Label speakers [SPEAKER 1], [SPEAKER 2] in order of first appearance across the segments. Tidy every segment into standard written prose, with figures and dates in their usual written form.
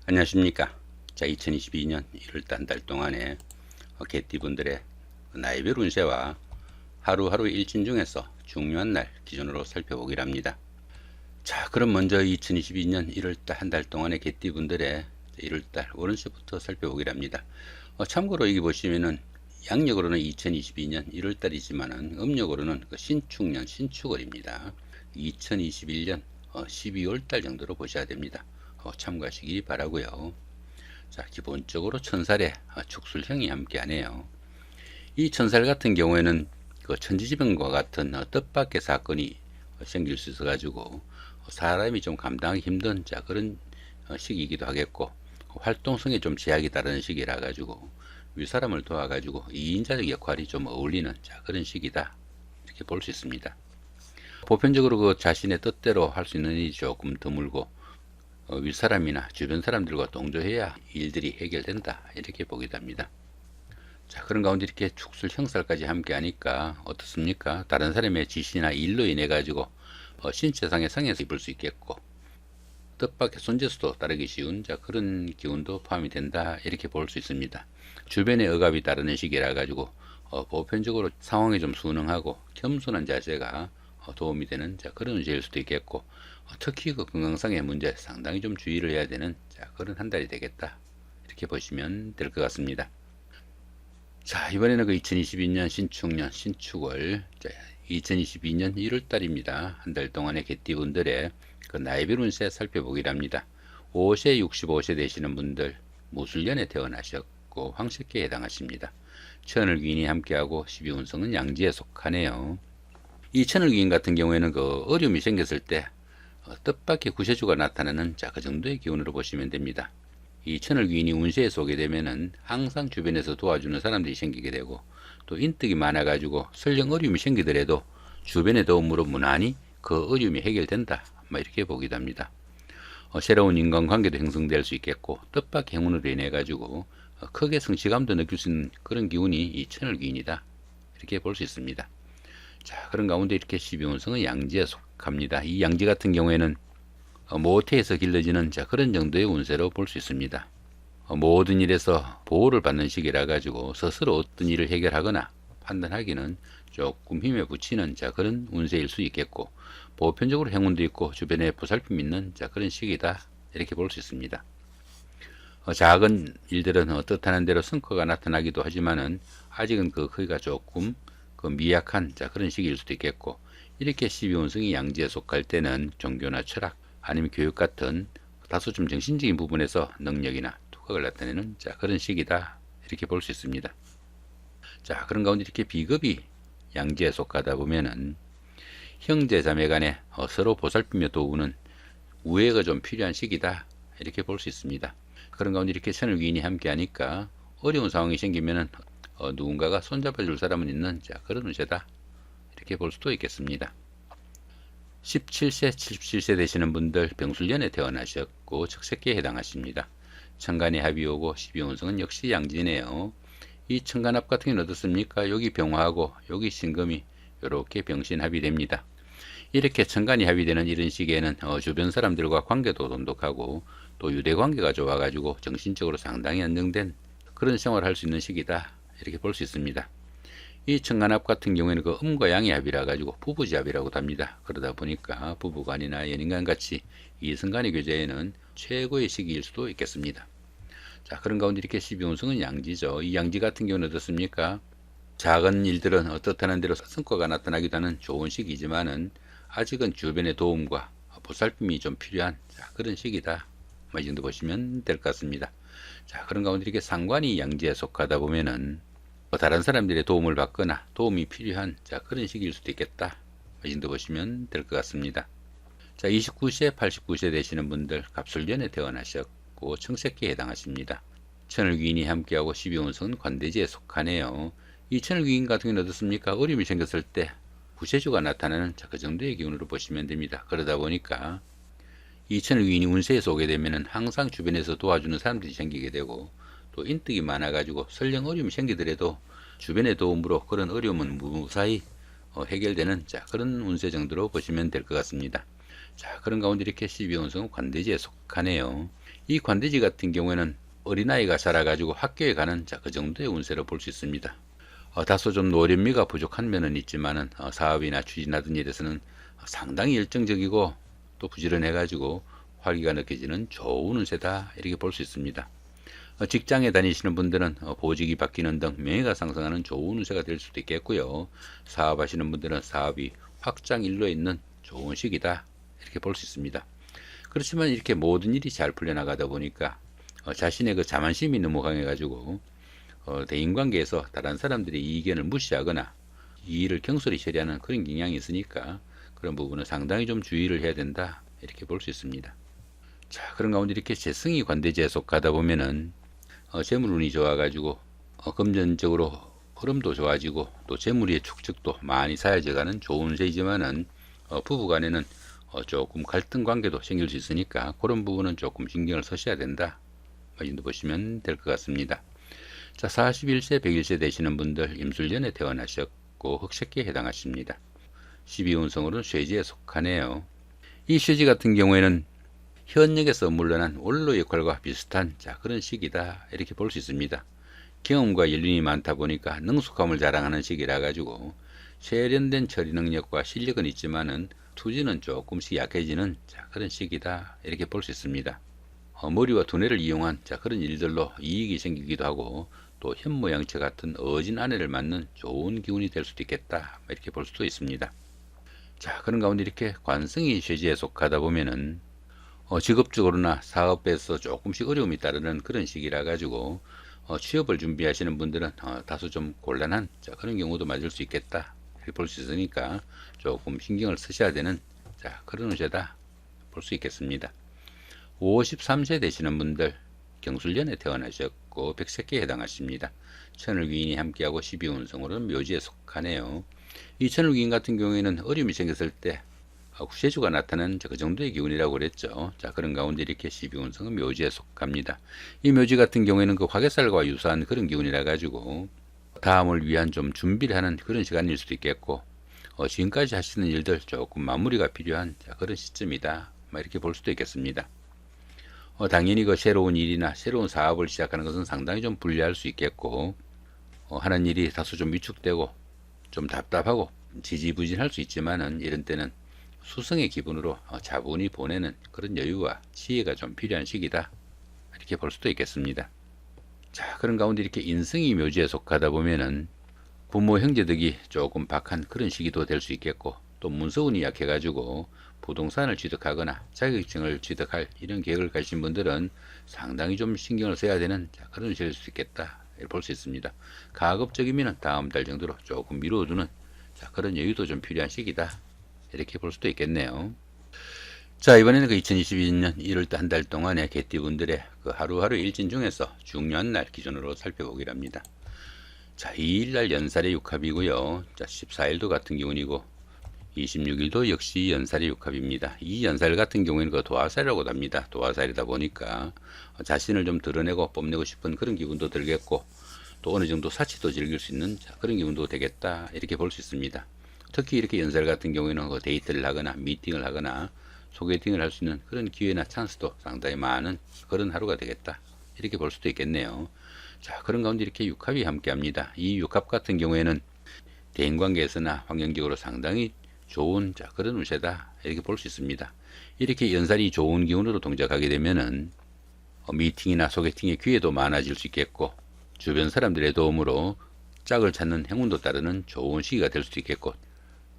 [SPEAKER 1] 안녕하십니까. 자, 2022년 1월달 한 달 동안에 개띠분들의 나이별 운세와 하루하루 일진 중에서 중요한 날 기준으로 살펴보기로 합니다. 자, 그럼 먼저 2022년 1월달 한 달 동안의 개띠분들의 1월달 월운세부터 살펴보기로 합니다. 참고로 여기 보시면은 양력으로는 2022년 1월달이지만은 음력으로는 신축년 신축월입니다. 2021년 12월달 정도로 보셔야 됩니다. 참고하시기 바라고요. 자, 기본적으로 천살에 축술형이 함께하네요. 이 천살 같은 경우에는 그 천지지변과 같은 뜻밖의 사건이 생길 수 있어 가지고 사람이 좀 감당하기 힘든 그런 시기이기도 하겠고, 활동성에 좀 제약이 따르는 시기라 가지고 윗사람을 도와 가지고 이인자적 역할이 좀 어울리는 그런 시기다, 이렇게 볼 수 있습니다. 보편적으로 그 자신의 뜻대로 할 수 있는 일이 조금 드물고, 윗사람이나 주변 사람들과 동조해야 일들이 해결된다, 이렇게 보기도 합니다. 자, 그런 가운데 이렇게 축술 형살까지 함께 하니까 어떻습니까? 다른 사람의 지시나 일로 인해 가지고 신체상의 상해서 입을 수 있겠고, 뜻밖의 손재수도 따르기 쉬운 그런 기운도 포함이 된다, 이렇게 볼 수 있습니다. 주변의 억압이 따르는 시기라 가지고 보편적으로 상황에 좀 순응하고 겸손한 자세가 도움이 되는 그런 운세일 수도 있겠고, 특히 그 건강상의 문제 상당히 좀 주의를 해야 되는 그런 한 달이 되겠다, 이렇게 보시면 될 것 같습니다. 자, 이번에는 그 2022년 신축년 신축월 2022년 1월달입니다. 한 달 동안의 개띠분들의 그 나이별 운세 살펴보기로 합니다. 5세 65세 되시는 분들 무술년에 태어나셨고 황색계에 해당하십니다. 천을귀인이 함께하고 12운성은 양지에 속하네요. 이 천을귀인 같은 경우에는 그 어려움이 생겼을 때 뜻밖의 구세주가 나타나는 그 정도의 기운으로 보시면 됩니다. 이 천을귀인이 운세에 쏘게 되면은 항상 주변에서 도와주는 사람들이 생기게 되고, 또 인덕이 많아 가지고 설령 어려움이 생기더라도 주변의 도움으로 무난히 그 어려움이 해결된다, 이렇게 보기도 합니다. 새로운 인간관계도 형성될 수 있겠고, 뜻밖의 행운으로 인해 가지고 크게 성취감도 느낄 수 있는 그런 기운이 이 천을귀인이다, 이렇게 볼 수 있습니다. 자, 그런 가운데 이렇게 12운성은 양지에 속합니다. 이 양지 같은 경우에는 모태에서 길러지는 그런 정도의 운세로 볼 수 있습니다. 모든 일에서 보호를 받는 시기라 가지고 스스로 어떤 일을 해결하거나 판단하기는 조금 힘에 부치는 그런 운세일 수 있겠고, 보편적으로 행운도 있고 주변에 보살핌 있는 그런 시기다, 이렇게 볼 수 있습니다. 작은 일들은 뜻하는 대로 성과가 나타나기도 하지만은 아직은 그 크기가 조금 미약한 그런 시기일 수도 있겠고, 이렇게 12운성이 양지에 속할 때는 종교나 철학 아니면 교육 같은 다소 좀 정신적인 부분에서 능력이나 두각을 나타내는 그런 시기다, 이렇게 볼 수 있습니다. 자, 그런 가운데 이렇게 비겁이 양지에 속하다 보면은 형제 자매 간에 서로 보살피며 도우는 우애가 좀 필요한 시기다, 이렇게 볼 수 있습니다. 그런 가운데 이렇게 천을귀인이 함께 하니까 어려운 상황이 생기면은 누군가가 손잡아줄 사람은 있는 그런 운세다, 이렇게 볼 수도 있겠습니다. 17세 77세 되시는 분들 병술년에 태어나셨고 적색계에 해당하십니다. 천간에 합이 오고 12운성은 역시 양지네요. 이 천간합 같은 경우는 어떻습니까? 여기 병화하고 여기 신금이 이렇게 병신합이 됩니다. 이렇게 천간이 합의되는 이런 시기에는 주변 사람들과 관계도 돈독하고 또 유대관계가 좋아가지고 정신적으로 상당히 안정된 그런 생활을 할 수 있는 시기다, 이렇게 볼 수 있습니다. 이 천간합 같은 경우에는 그 음과 양의 합이라 가지고 부부지합이라고도 합니다. 그러다 보니까 부부간이나 연인간 같이 이성간의 교제에는 최고의 시기일 수도 있겠습니다. 자, 그런 가운데 이렇게 12운성은 양지죠. 이 양지 같은 경우는 어떻습니까? 작은 일들은 어떻다는 대로 성과가 나타나기도 하는 좋은 시기지만은 아직은 주변의 도움과 보살핌이 좀 필요한 그런 시기다, 이 정도 보시면 될 것 같습니다. 자, 그런 가운데 이렇게 상관이 양지에 속하다 보면은 다른 사람들의 도움을 받거나 도움이 필요한 그런 시기일 수도 있겠다, 이 정도 보시면 될 것 같습니다. 자, 29세 89세 되시는 분들 갑술년에 태어나셨고 청색계에 해당하십니다. 천을귀인이 함께하고 12운성은 관대지에 속하네요. 이 천을귀인 같은 경우는 어떻습니까? 어려움이 생겼을 때 구세주가 나타나는 그 정도의 기운으로 보시면 됩니다. 그러다 보니까 이 천을귀인이 운세에서 오게 되면 항상 주변에서 도와주는 사람들이 생기게 되고, 또 인덕이 많아 가지고 설령 어려움이 생기더라도 주변의 도움으로 그런 어려움은 무사히 해결되는 그런 운세 정도로 보시면 될 것 같습니다. 자, 그런 가운데 이렇게 12운성은 관대지에 속하네요. 이 관대지 같은 경우에는 어린아이가 자라가지고 학교에 가는 그 정도의 운세로 볼 수 있습니다. 다소 좀 노련미가 부족한 면은 있지만은 사업이나 추진하던 일에서는 상당히 열정적이고 또 부지런해가지고 활기가 느껴지는 좋은 운세다 이렇게 볼 수 있습니다. 직장에 다니시는 분들은 보직이 바뀌는 등 명예가 상승하는 좋은 운세가 될 수도 있겠고요. 사업하시는 분들은 사업이 확장 일로에 있는 좋은 시기다 이렇게 볼 수 있습니다. 그렇지만 이렇게 모든 일이 잘 풀려나가다 보니까 자신의 그 자만심이 너무 강해가지고 대인관계에서 다른 사람들의 의견을 무시하거나 이 일을 경솔히 처리하는 그런 경향이 있으니까 그런 부분은 상당히 좀 주의를 해야 된다 이렇게 볼 수 있습니다. 자, 그런 가운데 이렇게 재성이 관대지에 속하다 보면은 재물운이 좋아가지고 금전적으로 흐름도 좋아지고 또 재물의 축적도 많이 쌓여져가는 좋은 세이지만은 부부간에는 조금 갈등 관계도 생길 수 있으니까 그런 부분은 조금 신경을 쓰셔야 된다. 이 정도 보시면 될 것 같습니다. 자, 41세, 101세 되시는 분들 임술년에 태어나셨고 흑색기에 해당하십니다. 12운성으로는 쇠지에 속하네요. 이 쇠지 같은 경우에는 현역에서 물러난 원로 역할과 비슷한 그런 시기다 이렇게 볼 수 있습니다. 경험과 연륜이 많다 보니까 능숙함을 자랑하는 시기라 가지고 세련된 처리 능력과 실력은 있지만은 투지는 조금씩 약해지는 그런 시기다 이렇게 볼 수 있습니다. 머리와 두뇌를 이용한 그런 일들로 이익이 생기기도 하고 또 현모양처 같은 어진 아내를 만난 좋은 기운이 될 수도 있겠다 이렇게 볼 수도 있습니다. 자, 그런 가운데 이렇게 관성이 쇠지에 속하다 보면은 직업적으로나 사업에서 조금씩 어려움이 따르는 그런 시기라 가지고 취업을 준비하시는 분들은 다소 좀 곤란한 그런 경우도 맞을 수 있겠다 이렇게 볼 수 있으니까 조금 신경을 쓰셔야 되는 그런 운세다 볼 수 있겠습니다. 53세 되시는 분들 경술년에 태어나셨고 백색기에 해당하십니다. 천을귀인이 함께하고 12운성으로는 묘지에 속하네요. 이 천을귀인 같은 경우에는 어려움이 생겼을 때 구세주가 나타나는 그 정도의 기운이라고 그랬죠. 자, 그런 가운데 이렇게 12운성은 묘지에 속합니다. 이 묘지 같은 경우에는 그 화개살과 유사한 그런 기운이라 가지고 다음을 위한 좀 준비를 하는 그런 시간일 수도 있겠고 지금까지 하시는 일들 조금 마무리가 필요한 그런 시점이다 이렇게 볼 수도 있겠습니다. 당연히 그 새로운 일이나 새로운 사업을 시작하는 것은 상당히 좀 불리할 수 있겠고 하는 일이 다소 좀 위축되고 좀 답답하고 지지부진할 수 있지만은 이런 때는 수성의 기분으로 차분히 보내는 그런 여유와 지혜가 좀 필요한 시기다 이렇게 볼 수도 있겠습니다. 자, 그런 가운데 이렇게 인성이 묘지에 속하다 보면은 부모 형제덕이 조금 박한 그런 시기도 될 수 있겠고 또 문서운이 약해가지고 부동산을 취득하거나 자격증을 취득할 이런 계획을 가진 분들은 상당히 좀 신경을 써야 되는 그런 시기일 수 있겠다 볼 수 있습니다. 가급적이면 다음 달 정도로 조금 미뤄두는 그런 여유도 좀 필요한 시기다 이렇게 볼 수도 있겠네요. 자, 이번에는 그 2022년 1월 한 달 동안의 개띠분들의 그 하루하루 일진 중에서 중요한 날 기준으로 살펴보기로 합니다. 자, 2일날 연살의 육합이고요. 자, 14일도 같은 기운이고 26일도 역시 연살의 육합입니다. 이 연살 같은 경우에는 그 도화살이라고도 합니다. 도화살이다 보니까 자신을 좀 드러내고 뽐내고 싶은 그런 기분도 들겠고 또 어느 정도 사치도 즐길 수 있는 그런 기분도 되겠다 이렇게 볼 수 있습니다. 특히 이렇게 연살 같은 경우에는 그 데이트를 하거나 미팅을 하거나 소개팅을 할 수 있는 그런 기회나 찬스도 상당히 많은 그런 하루가 되겠다 이렇게 볼 수도 있겠네요. 자, 그런 가운데 이렇게 육합이 함께 합니다. 이 육합 같은 경우에는 대인관계에서나 환경적으로 상당히 좋은 그런 운세다 이렇게 볼 수 있습니다. 이렇게 연살이 좋은 기운으로 동작하게 되면은 미팅이나 소개팅의 기회도 많아질 수 있겠고 주변 사람들의 도움으로 짝을 찾는 행운도 따르는 좋은 시기가 될 수도 있겠고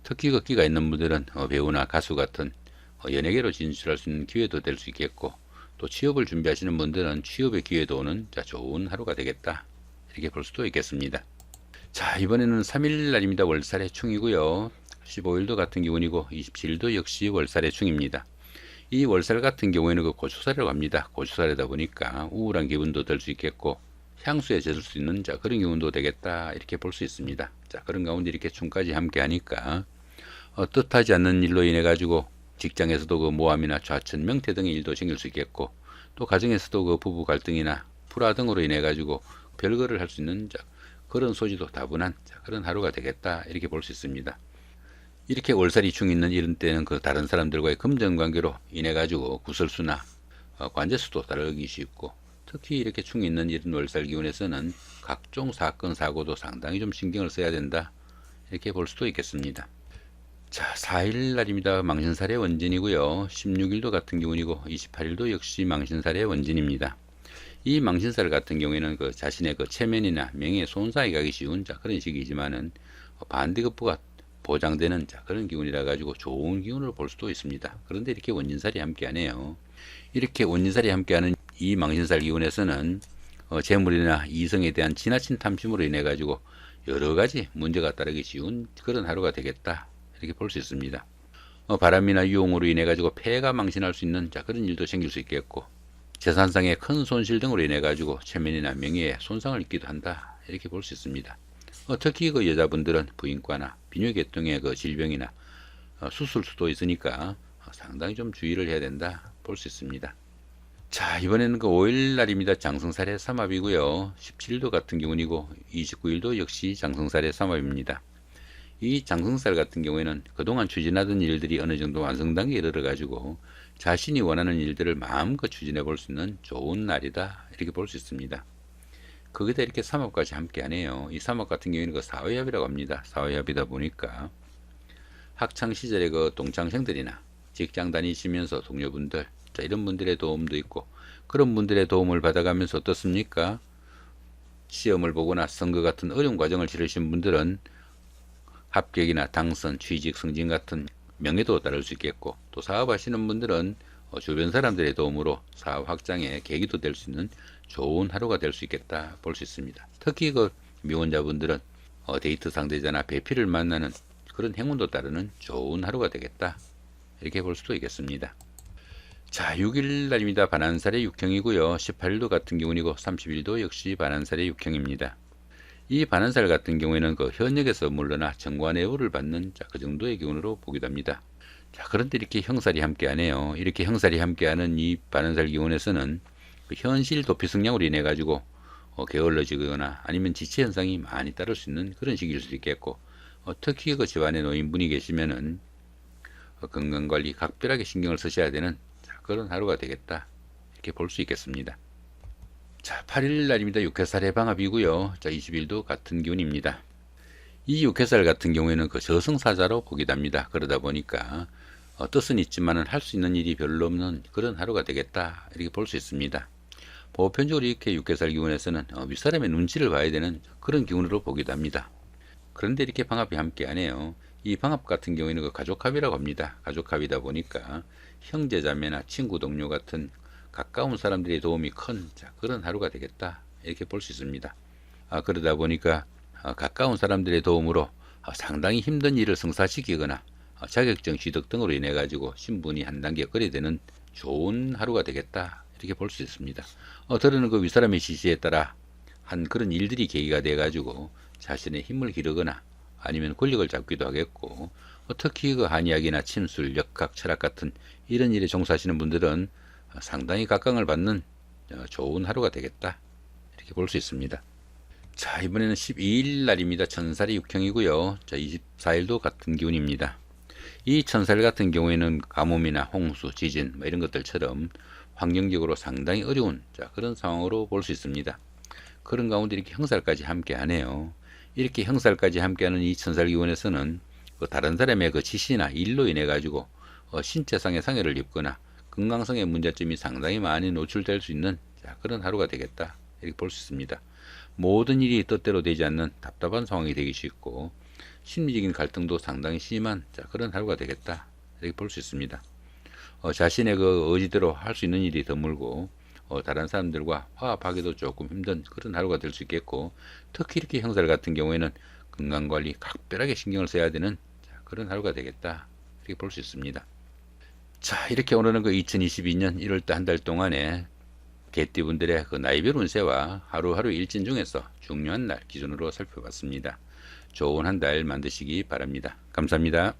[SPEAKER 1] 특히 그 끼가 있는 분들은 배우나 가수 같은 연예계로 진출할 수 있는 기회도 될 수 있겠고 또 취업을 준비하시는 분들은 취업의 기회도 오는 좋은 하루가 되겠다 이렇게 볼 수도 있겠습니다. 자, 이번에는 3일 날입니다. 월살의 충이고요. 15일도 같은 기운이고 27일도 역시 월살의 충입니다. 이 월살 같은 경우에는 그 고추살이라고 합니다. 고추살이다 보니까 우울한 기분도 들 수 있겠고 향수에 젖을 수 있는 그런 기운도 되겠다 이렇게 볼 수 있습니다. 자, 그런 가운데 이렇게 충까지 함께 하니까 뜻하지 않는 일로 인해 가지고 직장에서도 그 모함이나 좌천, 명퇴 등의 일도 생길 수 있겠고 또 가정에서도 그 부부 갈등이나 불화 등으로 인해 가지고 별거를 할 수 있는 그런 소지도 다분한 그런 하루가 되겠다 이렇게 볼 수 있습니다. 이렇게 월살이 충 있는 이런 때는 그 다른 사람들과의 금전관계로 인해 가지고 구설수나 관제수도 따르기 쉽고, 특히 이렇게 충이 있는 이런 월살 기운에서는 각종 사건 사고도 상당히 좀 신경을 써야 된다, 이렇게 볼 수도 있겠습니다. 자, 4일 날입니다. 망신살의 원진이고요. 16일도 같은 기운이고 28일도 역시 망신살의 원진입니다. 이 망신살 같은 경우에는 그 자신의 그 체면이나 명예에 손상이 가기 쉬운 그런 시기이지만은 반대급부가 보장되는 그런 기운이라 가지고 좋은 기운으로 볼 수도 있습니다. 그런데 이렇게 원진살이 함께하네요. 이렇게 원진살이 함께하는 이 망신살 기운에서는 재물이나 이성에 대한 지나친 탐심으로 인해 가지고 여러 가지 문제가 따르기 쉬운 그런 하루가 되겠다, 이렇게 볼 수 있습니다. 바람이나 유혹으로 인해 가지고 폐가 망신할 수 있는 그런 일도 생길 수 있겠고, 재산상의 큰 손실 등으로 인해 가지고 체면이나 명예에 손상을 입기도 한다, 이렇게 볼 수 있습니다. 특히 그 여자분들은 부인과나 비뇨계통의 그 질병이나 수술수도 있으니까 상당히 좀 주의를 해야 된다, 볼 수 있습니다. 자, 이번에는 그 5일 날입니다. 장성살의 삼합이고요. 17일도 같은 기운이고 29일도 역시 장성살의 삼합입니다. 이 장성살 같은 경우에는 그동안 추진하던 일들이 어느 정도 완성 단계에 이르러 가지고 자신이 원하는 일들을 마음껏 추진해 볼 수 있는 좋은 날이다, 이렇게 볼 수 있습니다. 거기다 이렇게 삼합까지 함께 하네요. 이 삼합 같은 경우에는 그 사회합이라고 합니다. 사회합이다 보니까 학창 시절의 그 동창생들이나 직장 다니시면서 동료분들, 이런 분들의 도움도 있고, 그런 분들의 도움을 받아가면서 어떻습니까? 시험을 보거나 선거 같은 어려운 과정을 치르신 분들은 합격이나 당선, 취직, 승진 같은 명예도 따를 수 있겠고, 또 사업하시는 분들은 주변 사람들의 도움으로 사업 확장의 계기도 될 수 있는 좋은 하루가 될 수 있겠다, 볼 수 있습니다. 특히 그 미혼자분들은 데이트 상대자나 배필을 만나는 그런 행운도 따르는 좋은 하루가 되겠다, 이렇게 볼 수도 있겠습니다. 자, 6일 날입니다. 반한살의 육형이고요. 18일도 같은 기운이고 30일도 역시 반한살의 육형입니다. 이 반한살 같은 경우에는 그 현역에서 물러나 정관예우를 받는 그 정도의 기운으로 보기도 합니다. 자, 그런데 이렇게 형살이 함께하네요. 이렇게 형살이 함께하는 이 반한살 기운에서는 그 현실 도피 성향으로 인해 가지고 게을러지거나 아니면 지체 현상이 많이 따를 수 있는 그런 시기일 수도 있겠고, 특히 그 집안에 노인분이 계시면은 건강관리 각별하게 신경을 쓰셔야 되는 그런 하루가 되겠다, 이렇게 볼 수 있겠습니다. 자, 8일 날입니다. 육해살의 방합이고요. 자, 20일도 같은 기운입니다. 이 육해살 같은 경우에는 그 저승사자로 보기도 합니다. 그러다 보니까 뜻은 있지만은 할 수 있는 일이 별로 없는 그런 하루가 되겠다, 이렇게 볼 수 있습니다. 보편적으로 이렇게 육해살 기운에서는 윗사람의 눈치를 봐야 되는 그런 기운으로 보기도 합니다. 그런데 이렇게 방합이 함께하네요. 이 방합 같은 경우에는 그 가족합이라고 합니다. 가족합이다 보니까 형제자매나 친구 동료 같은 가까운 사람들의 도움이 큰 그런 하루가 되겠다, 이렇게 볼 수 있습니다. 그러다 보니까 가까운 사람들의 도움으로 상당히 힘든 일을 성사시키거나 자격증 취득 등으로 인해 가지고 신분이 한 단계 업그레이드되는 좋은 하루가 되겠다, 이렇게 볼 수 있습니다. 들으는 그 윗사람의 지시에 따라 한 그런 일들이 계기가 돼 가지고 자신의 힘을 기르거나 아니면 권력을 잡기도 하겠고, 특히 그 한의학이나 침술, 역학, 철학 같은 이런 일에 종사하시는 분들은 상당히 각광을 받는 좋은 하루가 되겠다, 이렇게 볼 수 있습니다. 자, 이번에는 12일 날입니다. 천살이 육형이고요. 자, 24일도 같은 기운입니다. 이 천살 같은 경우에는 가뭄이나 홍수, 지진 이런 것들처럼 환경적으로 상당히 어려운 그런 상황으로 볼 수 있습니다. 그런 가운데 이렇게 형살까지 함께 하네요. 이렇게 형살까지 함께하는 이 천살 기운에서는 다른 사람의 그 지시나 일로 인해 가지고 신체상의 상해를 입거나 건강상의 문제점이 상당히 많이 노출될 수 있는 그런 하루가 되겠다, 이렇게 볼 수 있습니다. 모든 일이 뜻대로 되지 않는 답답한 상황이 되기 쉽고 심리적인 갈등도 상당히 심한 그런 하루가 되겠다, 이렇게 볼 수 있습니다. 자신의 그 의지대로 할 수 있는 일이 드물고 다른 사람들과 화합하기도 조금 힘든 그런 하루가 될 수 있겠고, 특히 이렇게 형살 같은 경우에는 건강관리 각별하게 신경을 써야 되는 그런 하루가 되겠다, 이렇게 볼 수 있습니다. 자, 이렇게 오늘은 그 2022년 1월달 한 달 동안에 개띠분들의 그 나이별 운세와 하루하루 일진 중에서 중요한 날 기준으로 살펴봤습니다. 좋은 한 달 만드시기 바랍니다. 감사합니다.